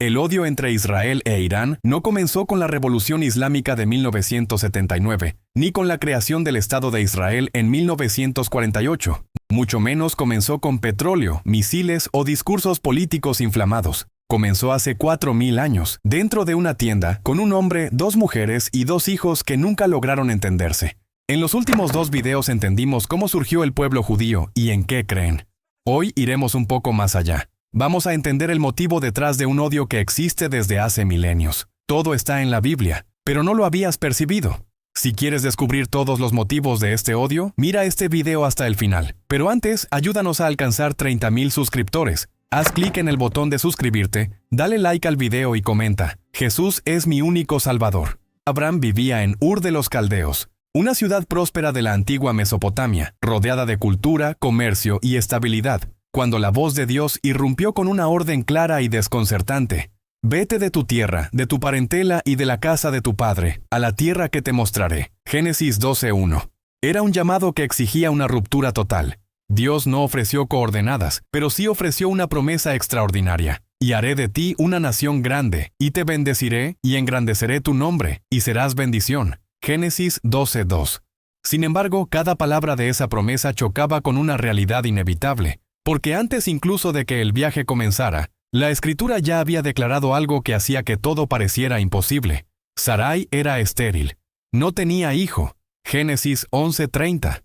El odio entre Israel e Irán no comenzó con la Revolución Islámica de 1979, ni con la creación del Estado de Israel en 1948. Mucho menos comenzó con petróleo, misiles o discursos políticos inflamados. Comenzó hace 4000 años, dentro de una tienda, con un hombre, 2 mujeres y 2 hijos que nunca lograron entenderse. En los últimos 2 videos entendimos cómo surgió el pueblo judío y en qué creen. Hoy iremos un poco más allá. Vamos a entender el motivo detrás de un odio que existe desde hace milenios. Todo está en la Biblia, pero no lo habías percibido. Si quieres descubrir todos los motivos de este odio, mira este video hasta el final. Pero antes, ayúdanos a alcanzar 30,000 suscriptores. Haz clic en el botón de suscribirte, dale like al video y comenta: Jesús es mi único Salvador. Abraham vivía en Ur de los Caldeos, una ciudad próspera de la antigua Mesopotamia, rodeada de cultura, comercio y estabilidad, cuando la voz de Dios irrumpió con una orden clara y desconcertante. Vete de tu tierra, de tu parentela y de la casa de tu padre, a la tierra que te mostraré. Génesis 12:1. Era un llamado que exigía una ruptura total. Dios no ofreció coordenadas, pero sí ofreció una promesa extraordinaria. Y haré de ti una nación grande, y te bendeciré, y engrandeceré tu nombre, y serás bendición. Génesis 12:2. Sin embargo, cada palabra de esa promesa chocaba con una realidad inevitable, porque antes incluso de que el viaje comenzara, la Escritura ya había declarado algo que hacía que todo pareciera imposible. Sarai era estéril. No tenía hijo. Génesis 11:30.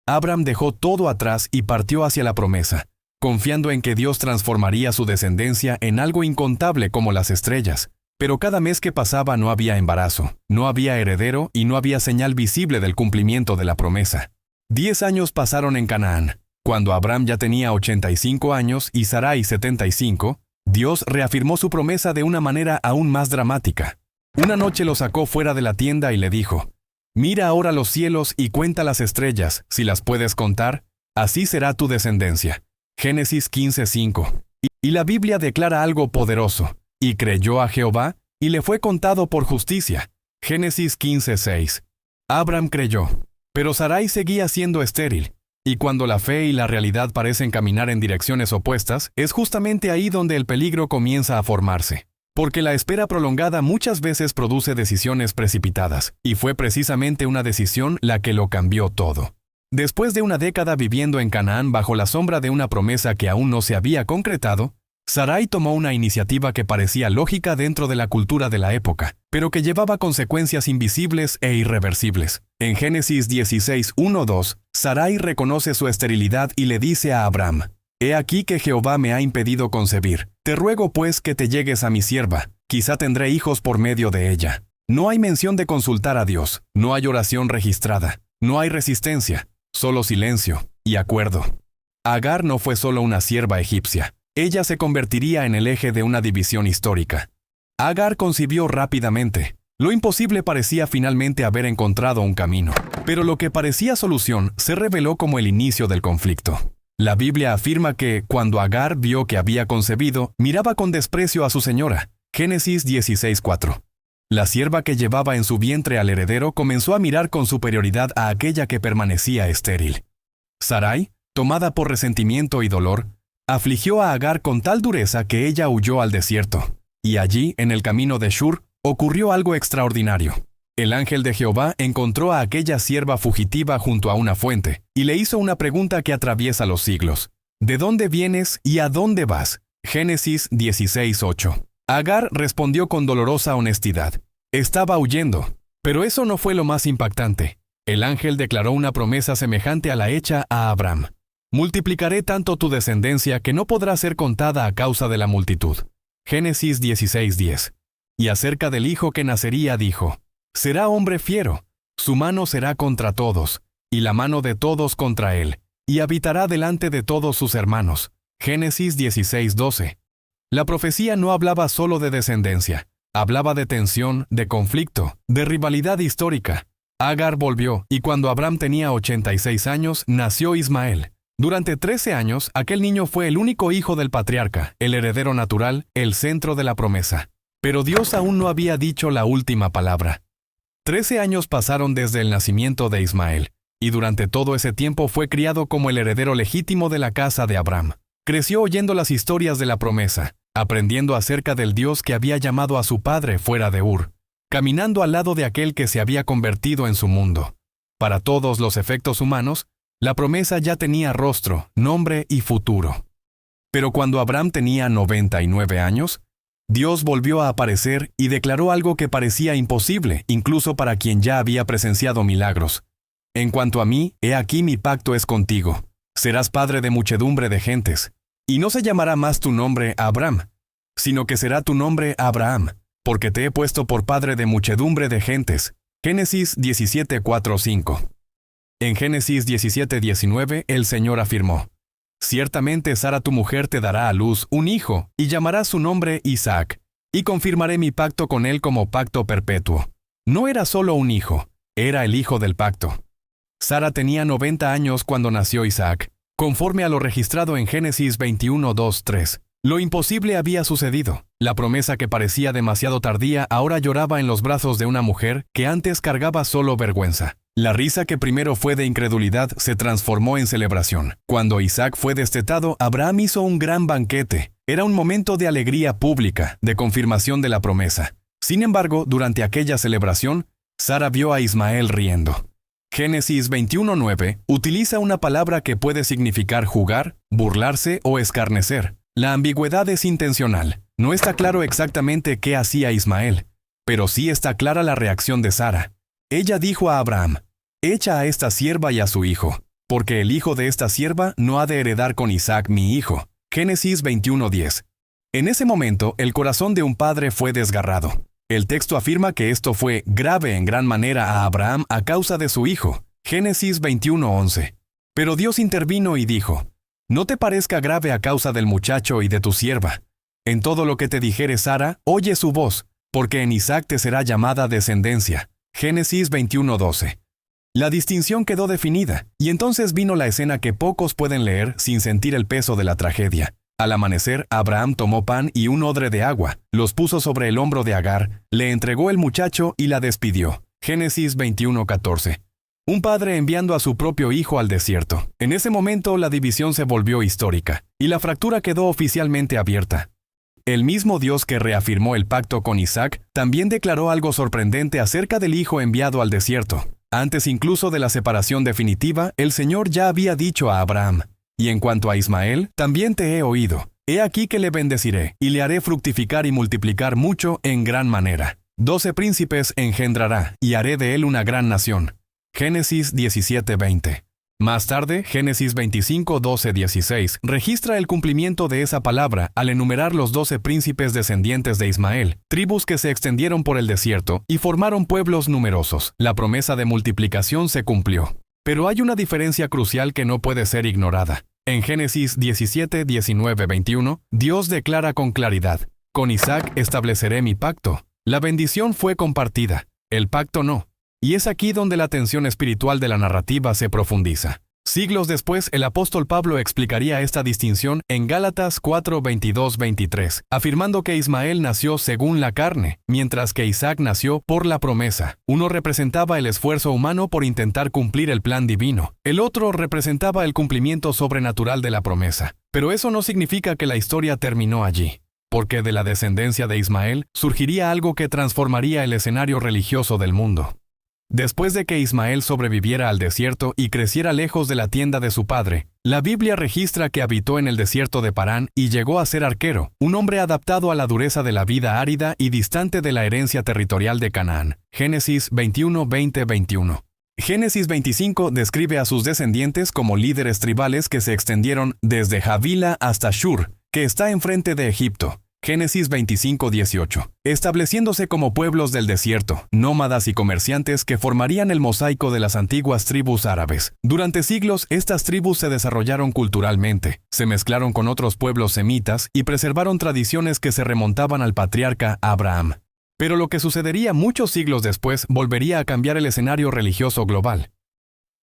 Abraham dejó todo atrás y partió hacia la promesa, confiando en que Dios transformaría su descendencia en algo incontable como las estrellas. Pero cada mes que pasaba no había embarazo, no había heredero y no había señal visible del cumplimiento de la promesa. 10 años pasaron en Canaán. Cuando Abraham ya tenía 85 años y Sarai 75, Dios reafirmó su promesa de una manera aún más dramática. Una noche lo sacó fuera de la tienda y le dijo: Mira ahora los cielos y cuenta las estrellas, si las puedes contar, así será tu descendencia. Génesis 15:5. Y la Biblia declara algo poderoso: y creyó a Jehová, y le fue contado por justicia. Génesis 15:6. Abraham creyó, pero Sarai seguía siendo estéril. Y cuando la fe y la realidad parecen caminar en direcciones opuestas, es justamente ahí donde el peligro comienza a formarse. Porque la espera prolongada muchas veces produce decisiones precipitadas, y fue precisamente una decisión la que lo cambió todo. Después de una década viviendo en Canaán bajo la sombra de una promesa que aún no se había concretado, Sarai tomó una iniciativa que parecía lógica dentro de la cultura de la época, pero que llevaba consecuencias invisibles e irreversibles. En Génesis 16:1-2, Sarai reconoce su esterilidad y le dice a Abraham: He aquí que Jehová me ha impedido concebir. Te ruego pues que te llegues a mi sierva, quizá tendré hijos por medio de ella. No hay mención de consultar a Dios, no hay oración registrada, no hay resistencia, solo silencio y acuerdo. Agar no fue solo una sierva egipcia. Ella se convertiría en el eje de una división histórica. Agar concibió rápidamente. Lo imposible parecía finalmente haber encontrado un camino, pero lo que parecía solución se reveló como el inicio del conflicto. La Biblia afirma que, cuando Agar vio que había concebido, miraba con desprecio a su señora. Génesis 16:4. La sierva que llevaba en su vientre al heredero comenzó a mirar con superioridad a aquella que permanecía estéril. Sarai, tomada por resentimiento y dolor, afligió a Agar con tal dureza que ella huyó al desierto. Y allí, en el camino de Shur, ocurrió algo extraordinario. El ángel de Jehová encontró a aquella sierva fugitiva junto a una fuente, y le hizo una pregunta que atraviesa los siglos. ¿De dónde vienes y a dónde vas? Génesis 16:8. Agar respondió con dolorosa honestidad: Estaba huyendo. Pero eso no fue lo más impactante. El ángel declaró una promesa semejante a la hecha a Abraham: Multiplicaré tanto tu descendencia que no podrá ser contada a causa de la multitud. Génesis 16:10. Y acerca del hijo que nacería dijo: Será hombre fiero, su mano será contra todos, y la mano de todos contra él, y habitará delante de todos sus hermanos. Génesis 16:12. La profecía no hablaba solo de descendencia, hablaba de tensión, de conflicto, de rivalidad histórica. Agar volvió, y cuando Abraham tenía 86 años, nació Ismael. Durante 13 años, aquel niño fue el único hijo del patriarca, el heredero natural, el centro de la promesa. Pero Dios aún no había dicho la última palabra. 13 años pasaron desde el nacimiento de Ismael, y durante todo ese tiempo fue criado como el heredero legítimo de la casa de Abraham. Creció oyendo las historias de la promesa, aprendiendo acerca del Dios que había llamado a su padre fuera de Ur, caminando al lado de aquel que se había convertido en su mundo. Para todos los efectos humanos, la promesa ya tenía rostro, nombre y futuro. Pero cuando Abraham tenía 99 años, Dios volvió a aparecer y declaró algo que parecía imposible, incluso para quien ya había presenciado milagros. En cuanto a mí, he aquí mi pacto es contigo. Serás padre de muchedumbre de gentes. Y no se llamará más tu nombre Abraham, sino que será tu nombre Abraham, porque te he puesto por padre de muchedumbre de gentes. Génesis 17:4-5. En Génesis 17:19, el Señor afirmó: Ciertamente Sara tu mujer te dará a luz un hijo, y llamarás su nombre Isaac, y confirmaré mi pacto con él como pacto perpetuo. No era solo un hijo, era el hijo del pacto. Sara tenía 90 años cuando nació Isaac, conforme a lo registrado en Génesis 21:2-3. Lo imposible había sucedido. La promesa que parecía demasiado tardía ahora lloraba en los brazos de una mujer que antes cargaba solo vergüenza. La risa que primero fue de incredulidad se transformó en celebración. Cuando Isaac fue destetado, Abraham hizo un gran banquete. Era un momento de alegría pública, de confirmación de la promesa. Sin embargo, durante aquella celebración, Sara vio a Ismael riendo. Génesis 21:9 utiliza una palabra que puede significar jugar, burlarse o escarnecer. La ambigüedad es intencional. No está claro exactamente qué hacía Ismael, pero sí está clara la reacción de Sara. Ella dijo a Abraham: «Echa a esta sierva y a su hijo, porque el hijo de esta sierva no ha de heredar con Isaac mi hijo». Génesis 21:10. En ese momento, el corazón de un padre fue desgarrado. El texto afirma que esto fue grave en gran manera a Abraham a causa de su hijo. Génesis 21:11. Pero Dios intervino y dijo: «No te parezca grave a causa del muchacho y de tu sierva. En todo lo que te dijere Sara, oye su voz, porque en Isaac te será llamada descendencia». Génesis 21:12. La distinción quedó definida, y entonces vino la escena que pocos pueden leer sin sentir el peso de la tragedia. Al amanecer, Abraham tomó pan y un odre de agua, los puso sobre el hombro de Agar, le entregó el muchacho y la despidió. Génesis 21:14. Un padre enviando a su propio hijo al desierto. En ese momento la división se volvió histórica, y la fractura quedó oficialmente abierta. El mismo Dios que reafirmó el pacto con Isaac también declaró algo sorprendente acerca del hijo enviado al desierto. Antes incluso de la separación definitiva, el Señor ya había dicho a Abraham: «Y en cuanto a Ismael, también te he oído. He aquí que le bendeciré, y le haré fructificar y multiplicar mucho en gran manera. 12 príncipes engendrará, y haré de él una gran nación». Génesis 17:20. Más tarde, Génesis 25:12-16 registra el cumplimiento de esa palabra al enumerar los 12 príncipes descendientes de Ismael, tribus que se extendieron por el desierto y formaron pueblos numerosos. La promesa de multiplicación se cumplió. Pero hay una diferencia crucial que no puede ser ignorada. En Génesis 17:19-21, Dios declara con claridad: «Con Isaac estableceré mi pacto». La bendición fue compartida, el pacto no. Y es aquí donde la tensión espiritual de la narrativa se profundiza. Siglos después, el apóstol Pablo explicaría esta distinción en Gálatas 4:22-23, afirmando que Ismael nació según la carne, mientras que Isaac nació por la promesa. Uno representaba el esfuerzo humano por intentar cumplir el plan divino. El otro representaba el cumplimiento sobrenatural de la promesa. Pero eso no significa que la historia terminó allí, porque de la descendencia de Ismael surgiría algo que transformaría el escenario religioso del mundo. Después de que Ismael sobreviviera al desierto y creciera lejos de la tienda de su padre, la Biblia registra que habitó en el desierto de Parán y llegó a ser arquero, un hombre adaptado a la dureza de la vida árida y distante de la herencia territorial de Canaán. Génesis 21:20-21. Génesis 25 describe a sus descendientes como líderes tribales que se extendieron desde Javila hasta Shur, que está enfrente de Egipto. Génesis 25:18, estableciéndose como pueblos del desierto, nómadas y comerciantes que formarían el mosaico de las antiguas tribus árabes. Durante siglos, estas tribus se desarrollaron culturalmente, se mezclaron con otros pueblos semitas y preservaron tradiciones que se remontaban al patriarca Abraham. Pero lo que sucedería muchos siglos después volvería a cambiar el escenario religioso global.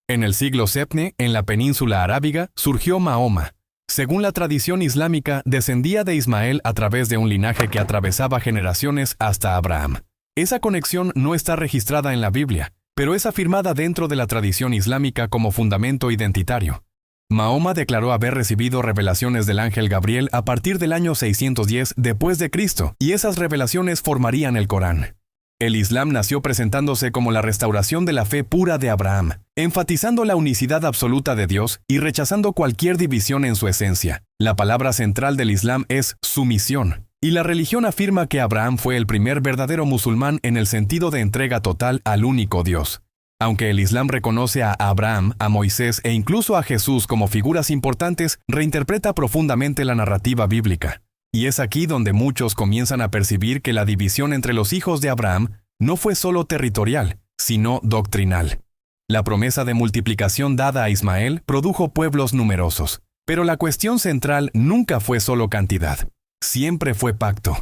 En el siglo VII, en la península arábiga, surgió Mahoma. Según la tradición islámica, descendía de Ismael a través de un linaje que atravesaba generaciones hasta Abraham. Esa conexión no está registrada en la Biblia, pero es afirmada dentro de la tradición islámica como fundamento identitario. Mahoma declaró haber recibido revelaciones del ángel Gabriel a partir del año 610 después de Cristo, y esas revelaciones formarían el Corán. El Islam nació presentándose como la restauración de la fe pura de Abraham, enfatizando la unicidad absoluta de Dios y rechazando cualquier división en su esencia. La palabra central del Islam es sumisión, y la religión afirma que Abraham fue el primer verdadero musulmán en el sentido de entrega total al único Dios. Aunque el Islam reconoce a Abraham, a Moisés e incluso a Jesús como figuras importantes, reinterpreta profundamente la narrativa bíblica. Y es aquí donde muchos comienzan a percibir que la división entre los hijos de Abraham no fue solo territorial, sino doctrinal. La promesa de multiplicación dada a Ismael produjo pueblos numerosos, pero la cuestión central nunca fue solo cantidad, siempre fue pacto.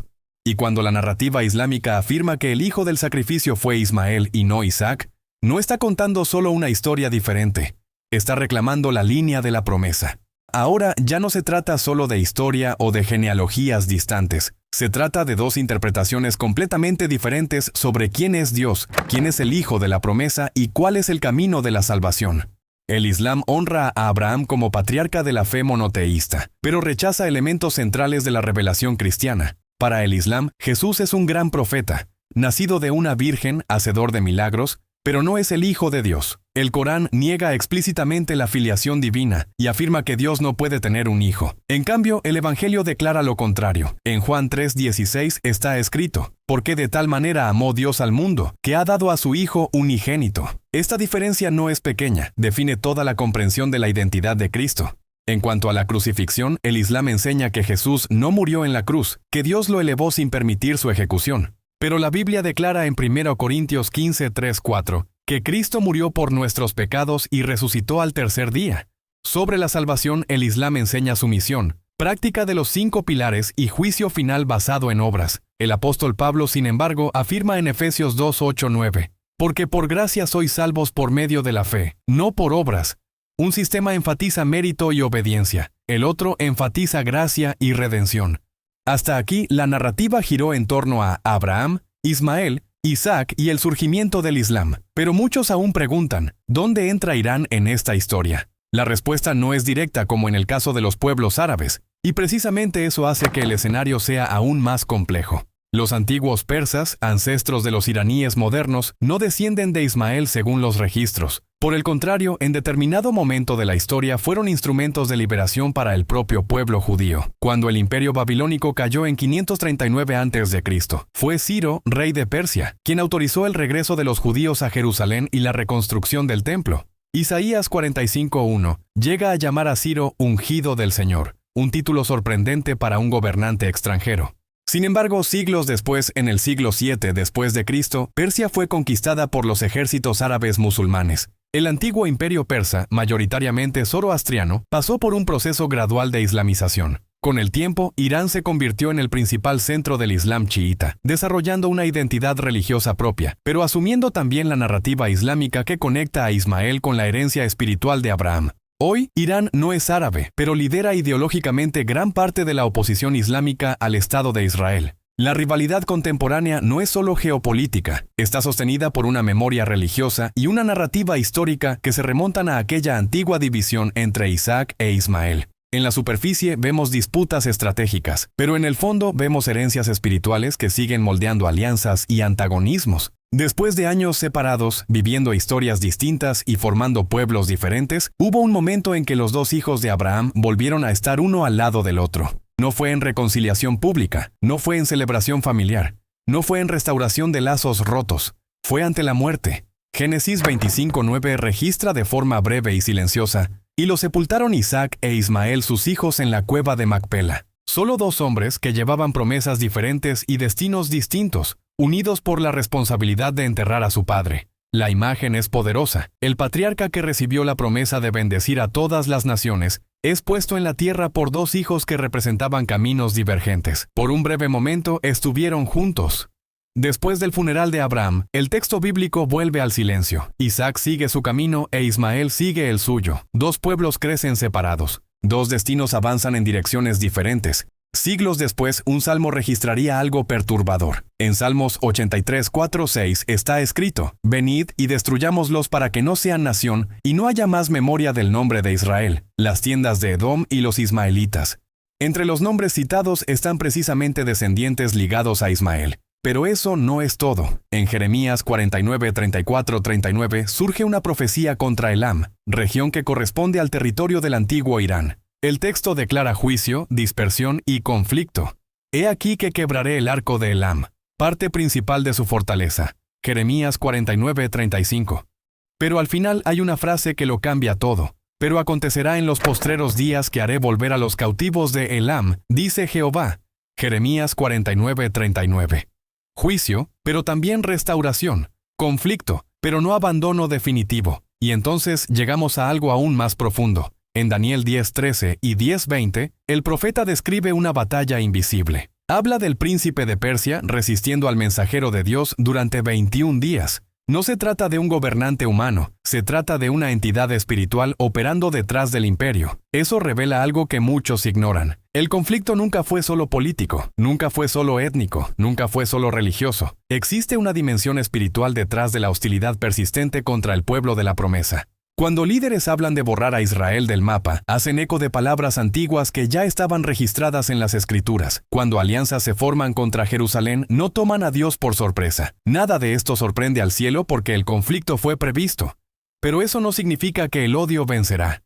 Y cuando la narrativa islámica afirma que el hijo del sacrificio fue Ismael y no Isaac, no está contando solo una historia diferente, está reclamando la línea de la promesa. Ahora ya no se trata solo de historia o de genealogías distantes, se trata de dos interpretaciones completamente diferentes sobre quién es Dios, quién es el hijo de la promesa y cuál es el camino de la salvación. El Islam honra a Abraham como patriarca de la fe monoteísta, pero rechaza elementos centrales de la revelación cristiana. Para el Islam, Jesús es un gran profeta, nacido de una virgen, hacedor de milagros, pero no es el Hijo de Dios. El Corán niega explícitamente la filiación divina y afirma que Dios no puede tener un hijo. En cambio, el Evangelio declara lo contrario. En Juan 3:16 está escrito: «Porque de tal manera amó Dios al mundo, que ha dado a su Hijo unigénito». Esta diferencia no es pequeña, define toda la comprensión de la identidad de Cristo. En cuanto a la crucifixión, el Islam enseña que Jesús no murió en la cruz, que Dios lo elevó sin permitir su ejecución. Pero la Biblia declara en 1 Corintios 15:3-4 que Cristo murió por nuestros pecados y resucitó al tercer día. Sobre la salvación, el Islam enseña sumisión, práctica de los 5 pilares y juicio final basado en obras. El apóstol Pablo, sin embargo, afirma en Efesios 2:8-9, «Porque por gracia sois salvos por medio de la fe, no por obras». Un sistema enfatiza mérito y obediencia, el otro enfatiza gracia y redención. Hasta aquí, la narrativa giró en torno a Abraham, Ismael, Isaac y el surgimiento del Islam. Pero muchos aún preguntan, ¿dónde entra Irán en esta historia? La respuesta no es directa como en el caso de los pueblos árabes, y precisamente eso hace que el escenario sea aún más complejo. Los antiguos persas, ancestros de los iraníes modernos, no descienden de Ismael según los registros. Por el contrario, en determinado momento de la historia fueron instrumentos de liberación para el propio pueblo judío. Cuando el imperio babilónico cayó en 539 a.C., fue Ciro, rey de Persia, quien autorizó el regreso de los judíos a Jerusalén y la reconstrucción del templo. Isaías 45:1 llega a llamar a Ciro ungido del Señor, un título sorprendente para un gobernante extranjero. Sin embargo, siglos después, en el siglo VII después de Cristo, Persia fue conquistada por los ejércitos árabes musulmanes. El antiguo imperio persa, mayoritariamente zoroastriano, pasó por un proceso gradual de islamización. Con el tiempo, Irán se convirtió en el principal centro del Islam chiita, desarrollando una identidad religiosa propia, pero asumiendo también la narrativa islámica que conecta a Ismael con la herencia espiritual de Abraham. Hoy, Irán no es árabe, pero lidera ideológicamente gran parte de la oposición islámica al Estado de Israel. La rivalidad contemporánea no es solo geopolítica, está sostenida por una memoria religiosa y una narrativa histórica que se remontan a aquella antigua división entre Isaac e Ismael. En la superficie vemos disputas estratégicas, pero en el fondo vemos herencias espirituales que siguen moldeando alianzas y antagonismos. Después de años separados, viviendo historias distintas y formando pueblos diferentes, hubo un momento en que los dos hijos de Abraham volvieron a estar uno al lado del otro. No fue en reconciliación pública, no fue en celebración familiar, no fue en restauración de lazos rotos, fue ante la muerte. Génesis 25:9 registra de forma breve y silenciosa: «Y lo sepultaron Isaac e Ismael sus hijos en la cueva de Macpela». Solo dos hombres que llevaban promesas diferentes y destinos distintos, unidos por la responsabilidad de enterrar a su padre. La imagen es poderosa. El patriarca que recibió la promesa de bendecir a todas las naciones es puesto en la tierra por dos hijos que representaban caminos divergentes. Por un breve momento estuvieron juntos. Después del funeral de Abraham, el texto bíblico vuelve al silencio. Isaac sigue su camino e Ismael sigue el suyo. Dos pueblos crecen separados. Dos destinos avanzan en direcciones diferentes. Siglos después, un salmo registraría algo perturbador. En Salmos 83, 4, 6 está escrito: «Venid y destruyámoslos para que no sean nación, y no haya más memoria del nombre de Israel, las tiendas de Edom y los ismaelitas». Entre los nombres citados están precisamente descendientes ligados a Ismael. Pero eso no es todo. En Jeremías 49, 34, 39 surge una profecía contra Elam, región que corresponde al territorio del antiguo Irán. El texto declara juicio, dispersión y conflicto. «He aquí que quebraré el arco de Elam, parte principal de su fortaleza». Jeremías 49, 35. Pero al final hay una frase que lo cambia todo. «Pero acontecerá en los postreros días que haré volver a los cautivos de Elam, dice Jehová». Jeremías 49, 39. Juicio, pero también restauración. Conflicto, pero no abandono definitivo. Y entonces llegamos a algo aún más profundo. En Daniel 10:13 y 10:20, el profeta describe una batalla invisible. Habla del príncipe de Persia resistiendo al mensajero de Dios durante 21 días. No se trata de un gobernante humano, se trata de una entidad espiritual operando detrás del imperio. Eso revela algo que muchos ignoran. El conflicto nunca fue solo político, nunca fue solo étnico, nunca fue solo religioso. Existe una dimensión espiritual detrás de la hostilidad persistente contra el pueblo de la promesa. Cuando líderes hablan de borrar a Israel del mapa, hacen eco de palabras antiguas que ya estaban registradas en las Escrituras. Cuando alianzas se forman contra Jerusalén, no toman a Dios por sorpresa. Nada de esto sorprende al cielo porque el conflicto fue previsto. Pero eso no significa que el odio vencerá.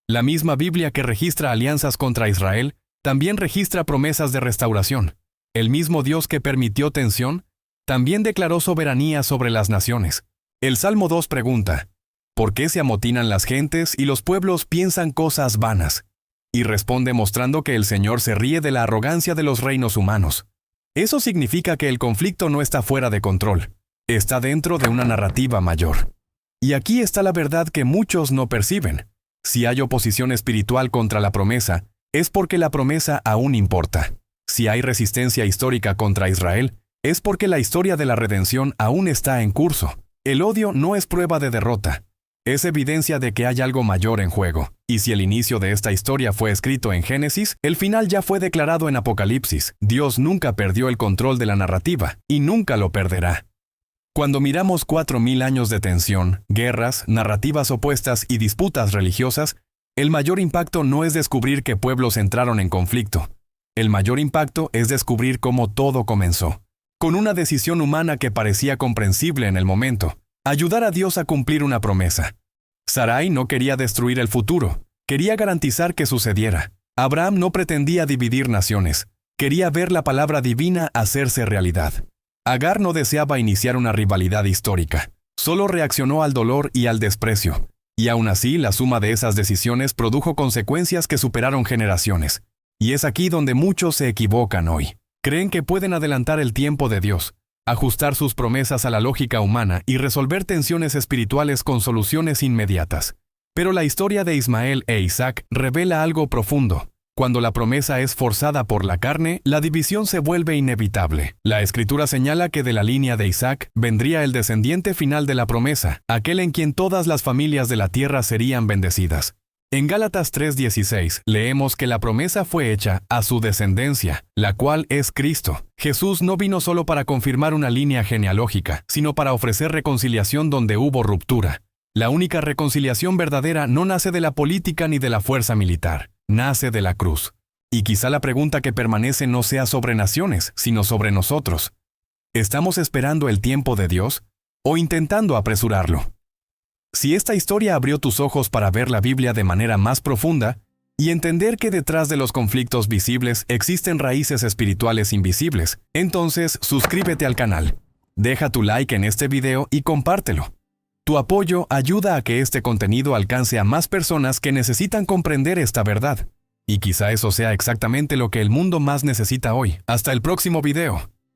La misma Biblia que registra alianzas contra Israel, también registra promesas de restauración. El mismo Dios que permitió tensión, también declaró soberanía sobre las naciones. El Salmo 2 pregunta: ¿por qué se amotinan las gentes y los pueblos piensan cosas vanas? Y responde mostrando que el Señor se ríe de la arrogancia de los reinos humanos. Eso significa que el conflicto no está fuera de control, está dentro de una narrativa mayor. Y aquí está la verdad que muchos no perciben. Si hay oposición espiritual contra la promesa, es porque la promesa aún importa. Si hay resistencia histórica contra Israel, es porque la historia de la redención aún está en curso. El odio no es prueba de derrota. Es evidencia de que hay algo mayor en juego. Y si el inicio de esta historia fue escrito en Génesis, el final ya fue declarado en Apocalipsis. Dios nunca perdió el control de la narrativa, y nunca lo perderá. Cuando miramos 4000 años de tensión, guerras, narrativas opuestas y disputas religiosas, el mayor impacto no es descubrir que pueblos entraron en conflicto. El mayor impacto es descubrir cómo todo comenzó. Con una decisión humana que parecía comprensible en el momento. Ayudar a Dios a cumplir una promesa. Sarai no quería destruir el futuro, quería garantizar que sucediera. Abraham no pretendía dividir naciones, quería ver la palabra divina hacerse realidad. Agar no deseaba iniciar una rivalidad histórica, solo reaccionó al dolor y al desprecio. Y aún así, la suma de esas decisiones produjo consecuencias que superaron generaciones. Y es aquí donde muchos se equivocan hoy. Creen que pueden adelantar el tiempo de Dios, ajustar sus promesas a la lógica humana y resolver tensiones espirituales con soluciones inmediatas. Pero la historia de Ismael e Isaac revela algo profundo. Cuando la promesa es forzada por la carne, la división se vuelve inevitable. La Escritura señala que de la línea de Isaac vendría el descendiente final de la promesa, aquel en quien todas las familias de la tierra serían bendecidas. En Gálatas 3:16 leemos que la promesa fue hecha a su descendencia, la cual es Cristo. Jesús no vino solo para confirmar una línea genealógica, sino para ofrecer reconciliación donde hubo ruptura. La única reconciliación verdadera no nace de la política ni de la fuerza militar, nace de la cruz. Y quizá la pregunta que permanece no sea sobre naciones, sino sobre nosotros. ¿Estamos esperando el tiempo de Dios o intentando apresurarlo? Si esta historia abrió tus ojos para ver la Biblia de manera más profunda y entender que detrás de los conflictos visibles existen raíces espirituales invisibles, entonces suscríbete al canal. Deja tu like en este video y compártelo. Tu apoyo ayuda a que este contenido alcance a más personas que necesitan comprender esta verdad. Y quizá eso sea exactamente lo que el mundo más necesita hoy. Hasta el próximo video.